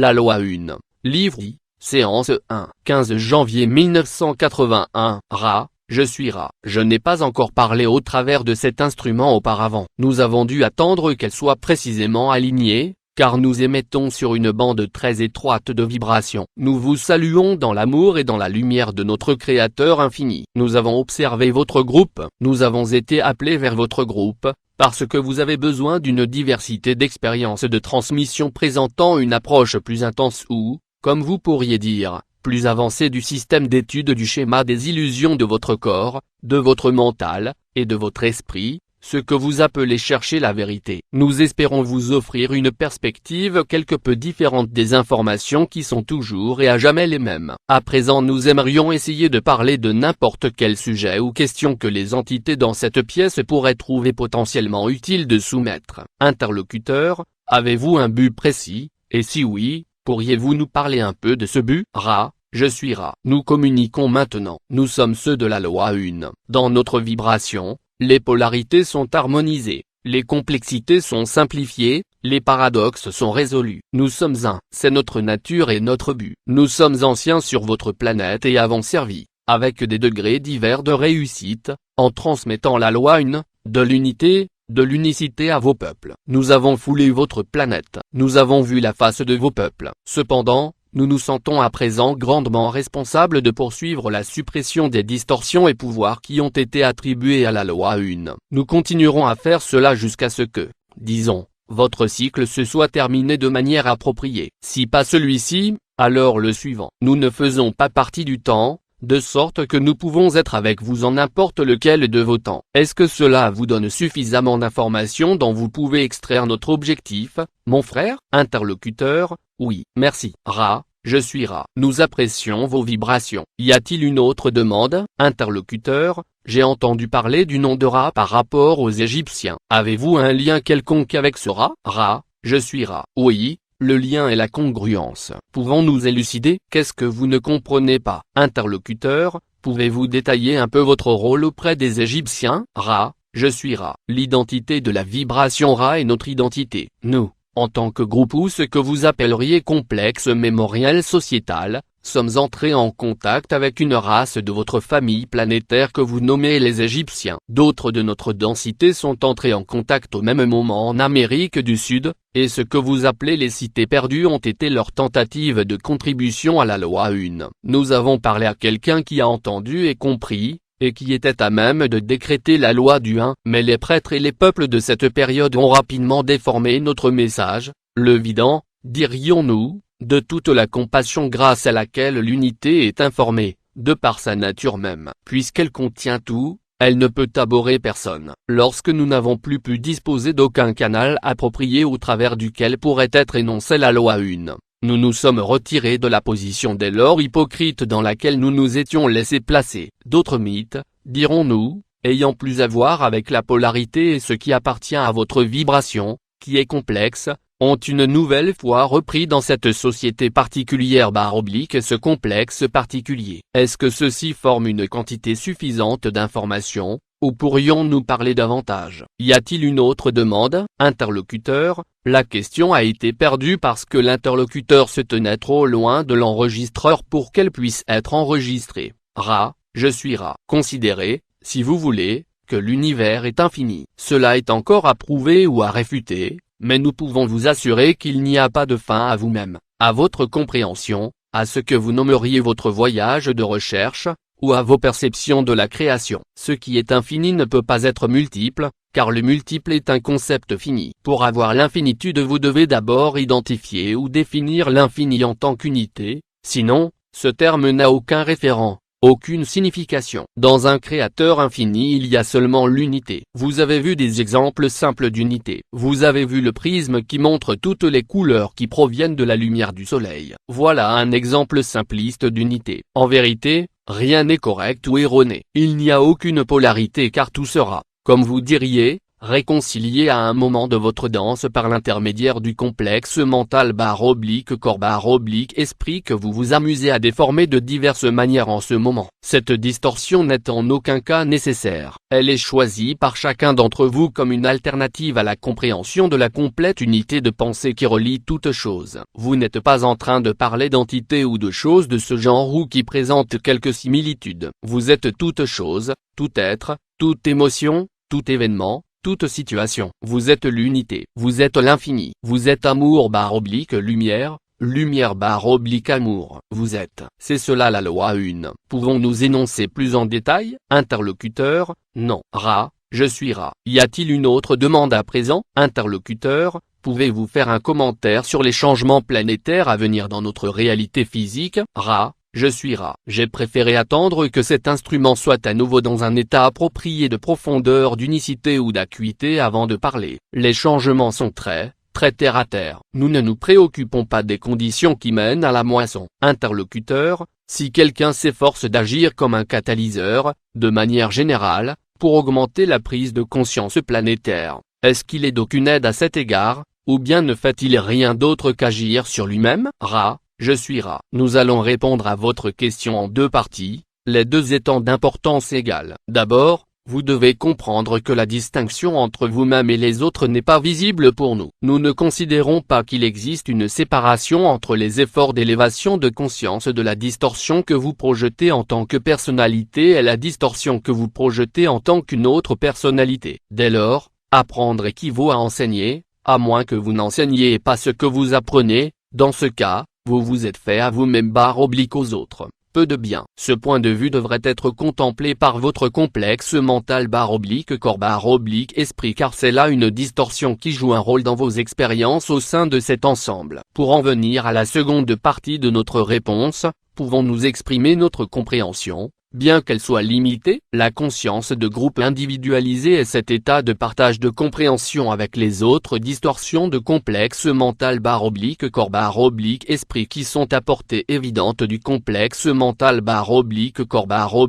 La loi 1, livre I, séance 1, 15 janvier 1981, Ra, je suis Ra. Je n'ai pas encore parlé au travers de cet instrument auparavant. Nous avons dû attendre qu'elle soit précisément alignée, car nous émettons sur une bande très étroite de vibrations. Nous vous saluons dans l'amour et dans la lumière de notre Créateur infini. Nous avons observé votre groupe, nous avons été appelés vers votre groupe, parce que vous avez besoin d'une diversité d'expériences de transmission présentant une approche plus intense ou, comme vous pourriez dire, plus avancée du système d'étude du schéma des illusions de votre corps, de votre mental, et de votre esprit, ce que vous appelez chercher la vérité. Nous espérons vous offrir une perspective quelque peu différente des informations qui sont toujours et à jamais les mêmes. À présent nous aimerions essayer de parler de n'importe quel sujet ou question que les entités dans cette pièce pourraient trouver potentiellement utile de soumettre. Interlocuteur, avez-vous un but précis, et si oui, pourriez-vous nous parler un peu de ce but? Ra, je suis Ra. Nous communiquons maintenant. Nous sommes ceux de la loi 1. Dans notre vibration, les polarités sont harmonisées, les complexités sont simplifiées, les paradoxes sont résolus. Nous sommes un. C'est notre nature et notre but. Nous sommes anciens sur votre planète et avons servi, avec des degrés divers de réussite, en transmettant la loi 1, de l'unité, de l'unicité à vos peuples. Nous avons foulé votre planète. Nous avons vu la face de vos peuples. Cependant, nous nous sentons à présent grandement responsables de poursuivre la suppression des distorsions et pouvoirs qui ont été attribués à la loi 1. Nous continuerons à faire cela jusqu'à ce que, disons, votre cycle se soit terminé de manière appropriée. Si pas celui-ci, alors le suivant. Nous ne faisons pas partie du temps, de sorte que nous pouvons être avec vous en n'importe lequel de vos temps. Est-ce que cela vous donne suffisamment d'informations dont vous pouvez extraire notre objectif, mon frère? Interlocuteur, oui, merci. Ra, je suis Ra. Nous apprécions vos vibrations. Y a-t-il une autre demande? Interlocuteur, j'ai entendu parler du nom de Ra par rapport aux Égyptiens. Avez-vous un lien quelconque avec ce Ra? Ra, je suis Ra. Oui. Le lien est la congruence. Pouvons-nous élucider? Qu'est-ce que vous ne comprenez pas? Interlocuteur, pouvez-vous détailler un peu votre rôle auprès des Égyptiens? Ra, je suis Ra. L'identité de la vibration Ra est notre identité. Nous, en tant que groupe ou ce que vous appelleriez complexe mémoriel sociétal, sommes entrés en contact avec une race de votre famille planétaire que vous nommez les Égyptiens. D'autres de notre densité sont entrés en contact au même moment en Amérique du Sud, et ce que vous appelez les cités perdues ont été leurs tentatives de contribution à la loi 1. Nous avons parlé à quelqu'un qui a entendu et compris, et qui était à même de décréter la loi du 1. Mais les prêtres et les peuples de cette période ont rapidement déformé notre message, le vidant, dirions-nous, de toute la compassion grâce à laquelle l'unité est informée, de par sa nature même. Puisqu'elle contient tout, elle ne peut aborder personne. Lorsque nous n'avons plus pu disposer d'aucun canal approprié au travers duquel pourrait être énoncée la loi 1, nous nous sommes retirés de la position dès lors hypocrite dans laquelle nous nous étions laissés placer. D'autres mythes, dirons-nous, ayant plus à voir avec la polarité et ce qui appartient à votre vibration, qui est complexe, ont une nouvelle fois repris dans cette société particulière ce complexe particulier. Est-ce que ceci forme une quantité suffisante d'informations, ou pourrions-nous parler davantage? Y a-t-il une autre demande? Interlocuteur, la question a été perdue parce que l'interlocuteur se tenait trop loin de l'enregistreur pour qu'elle puisse être enregistrée. Ra, je suis Ra. Considérez, si vous voulez, que l'univers est infini. Cela est encore à prouver ou à réfuter, mais nous pouvons vous assurer qu'il n'y a pas de fin à vous-même, à votre compréhension, à ce que vous nommeriez votre voyage de recherche, ou à vos perceptions de la création. Ce qui est infini ne peut pas être multiple, car le multiple est un concept fini. Pour avoir l'infinitude vous devez d'abord identifier ou définir l'infini en tant qu'unité, sinon, ce terme n'a aucun référent. Aucune signification. Dans un créateur infini il y a seulement l'unité. Vous avez vu des exemples simples d'unité. Vous avez vu le prisme qui montre toutes les couleurs qui proviennent de la lumière du soleil. Voilà un exemple simpliste d'unité. En vérité, rien n'est correct ou erroné. Il n'y a aucune polarité car tout sera, comme vous diriez, réconcilié à un moment de votre danse par l'intermédiaire du complexe mental / esprit que vous vous amusez à déformer de diverses manières en ce moment. Cette distorsion n'est en aucun cas nécessaire. Elle est choisie par chacun d'entre vous comme une alternative à la compréhension de la complète unité de pensée qui relie toutes choses. Vous n'êtes pas en train de parler d'entités ou de choses de ce genre ou qui présentent quelques similitudes. Vous êtes toute chose, tout être, toute émotion, tout événement, toute situation. Vous êtes l'unité. Vous êtes l'infini. Vous êtes amour / lumière, lumière / amour. Vous êtes. C'est cela la loi 1. Pouvons-nous énoncer plus en détail? Interlocuteur, non. Ra, je suis Ra. Y a-t-il une autre demande à présent? Interlocuteur, pouvez-vous faire un commentaire sur les changements planétaires à venir dans notre réalité physique? Ra, je suis Ra. J'ai préféré attendre que cet instrument soit à nouveau dans un état approprié de profondeur, d'unicité ou d'acuité avant de parler. Les changements sont très terre à terre. Nous ne nous préoccupons pas des conditions qui mènent à la moisson. Interlocuteur, si quelqu'un s'efforce d'agir comme un catalyseur, de manière générale, pour augmenter la prise de conscience planétaire, est-ce qu'il est d'aucune aide à cet égard, ou bien ne fait-il rien d'autre qu'agir sur lui-même? Ra, je suis Ra. Nous allons répondre à votre question en deux parties, les deux étant d'importance égale. D'abord, vous devez comprendre que la distinction entre vous-même et les autres n'est pas visible pour nous. Nous ne considérons pas qu'il existe une séparation entre les efforts d'élévation de conscience de la distorsion que vous projetez en tant que personnalité et la distorsion que vous projetez en tant qu'une autre personnalité. Dès lors, apprendre équivaut à enseigner, à moins que vous n'enseigniez pas ce que vous apprenez. Dans ce cas, vous vous êtes fait à vous-même / aux autres. Peu de bien. Ce point de vue devrait être contemplé par votre complexe mental / corps / esprit car c'est là une distorsion qui joue un rôle dans vos expériences au sein de cet ensemble. Pour en venir à la seconde partie de notre réponse, pouvons-nous exprimer notre compréhension? Bien qu'elle soit limitée, la conscience de groupe individualisée est cet état de partage de compréhension avec les autres distorsions de complexe mental / corps / esprit qui sont à portée évidente du complexe mental / corps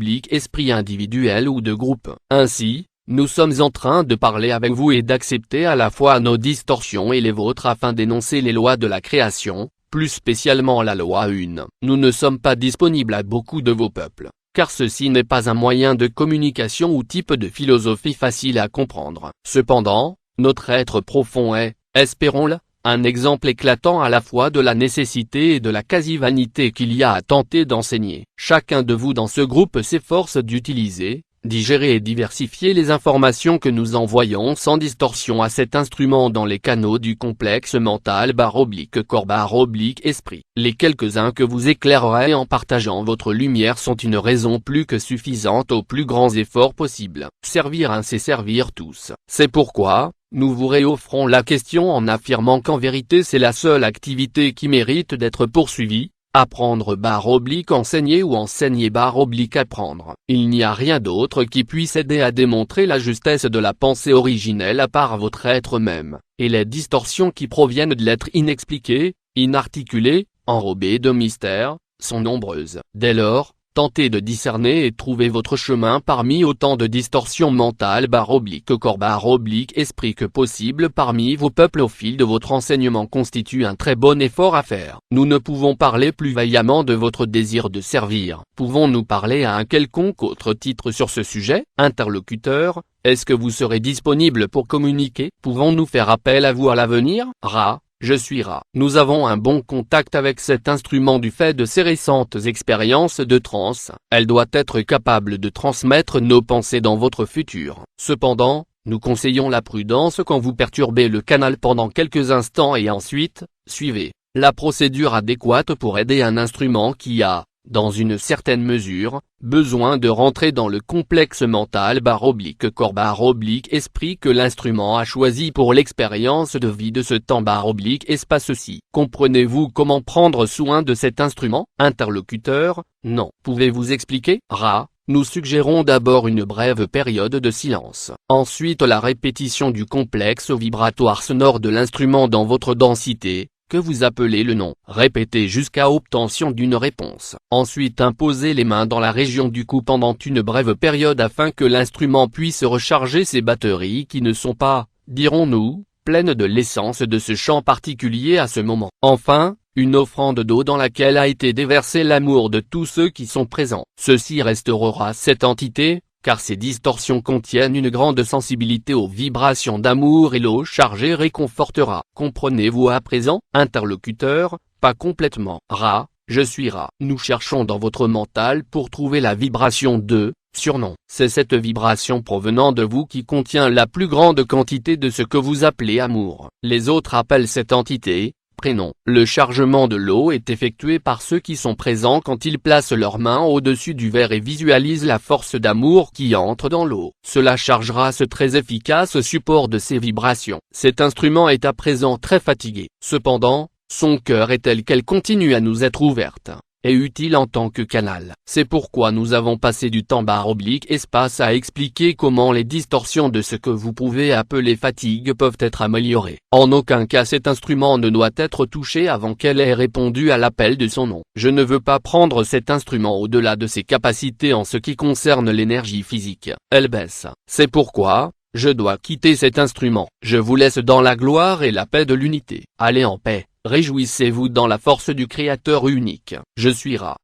/ esprit individuel ou de groupe. Ainsi, nous sommes en train de parler avec vous et d'accepter à la fois nos distorsions et les vôtres afin d'énoncer les lois de la création, plus spécialement la loi 1. Nous ne sommes pas disponibles à beaucoup de vos peuples, car ceci n'est pas un moyen de communication ou type de philosophie facile à comprendre. Cependant, notre être profond est, espérons-le, un exemple éclatant à la fois de la nécessité et de la quasi-vanité qu'il y a à tenter d'enseigner. Chacun de vous dans ce groupe s'efforce d'utiliser, digérer et diversifier les informations que nous envoyons sans distorsion à cet instrument dans les canaux du complexe mental / corps / esprit. Les quelques-uns que vous éclairerez en partageant votre lumière sont une raison plus que suffisante aux plus grands efforts possibles. Servir un c'est servir tous. C'est pourquoi, nous vous réoffrons la question en affirmant qu'en vérité c'est la seule activité qui mérite d'être poursuivie. Apprendre / enseigner ou enseigner / apprendre. Il n'y a rien d'autre qui puisse aider à démontrer la justesse de la pensée originelle à part votre être même, et les distorsions qui proviennent de l'être inexpliqué, inarticulé, enrobé de mystère, sont nombreuses. Dès lors, tentez de discerner et trouver votre chemin parmi autant de distorsions mentales / corps / esprit que possible parmi vos peuples au fil de votre enseignement constitue un très bon effort à faire. Nous ne pouvons parler plus vaillamment de votre désir de servir. Pouvons-nous parler à un quelconque autre titre sur ce sujet? Interlocuteur, est-ce que vous serez disponible pour communiquer? Pouvons-nous faire appel à vous à l'avenir? Ra, je suis Ra. Nous avons un bon contact avec cet instrument du fait de ses récentes expériences de transe. Elle doit être capable de transmettre nos pensées dans votre futur. Cependant, nous conseillons la prudence quand vous perturbez le canal pendant quelques instants et ensuite, suivez la procédure adéquate pour aider un instrument qui a, dans une certaine mesure, besoin de rentrer dans le complexe mental / corps / esprit que l'instrument a choisi pour l'expérience de vie de ce temps / espace-ci. Comprenez-vous comment prendre soin de cet instrument? Interlocuteur, non. Pouvez-vous expliquer? Ra, nous suggérons d'abord une brève période de silence. Ensuite la répétition du complexe vibratoire sonore de l'instrument dans votre densité, que vous appelez le nom. Répétez jusqu'à obtention d'une réponse. Ensuite imposez les mains dans la région du cou pendant une brève période afin que l'instrument puisse recharger ses batteries qui ne sont pas, dirons-nous, pleines de l'essence de ce chant particulier à ce moment. Enfin, une offrande d'eau dans laquelle a été déversé l'amour de tous ceux qui sont présents. Ceci restaurera cette entité, car ces distorsions contiennent une grande sensibilité aux vibrations d'amour et l'eau chargée réconfortera. Comprenez-vous à présent, interlocuteur? Pas complètement. Ra, je suis Ra. Nous cherchons dans votre mental pour trouver la vibration de surnom. C'est cette vibration provenant de vous qui contient la plus grande quantité de ce que vous appelez amour. Les autres appellent cette entité prénom. Le chargement de l'eau est effectué par ceux qui sont présents quand ils placent leurs mains au-dessus du verre et visualisent la force d'amour qui entre dans l'eau. Cela chargera ce très efficace support de ces vibrations. Cet instrument est à présent très fatigué. Cependant, son cœur est tel qu'elle continue à nous être ouverte et utile en tant que canal. C'est pourquoi nous avons passé du temps /espace à expliquer comment les distorsions de ce que vous pouvez appeler fatigue peuvent être améliorées. En aucun cas cet instrument ne doit être touché avant qu'elle ait répondu à l'appel de son nom. Je ne veux pas prendre cet instrument au-delà de ses capacités en ce qui concerne l'énergie physique. Elle baisse. C'est pourquoi je dois quitter cet instrument. Je vous laisse dans la gloire et la paix de l'unité. Allez en paix. Réjouissez-vous dans la force du Créateur unique. Je suis Ra.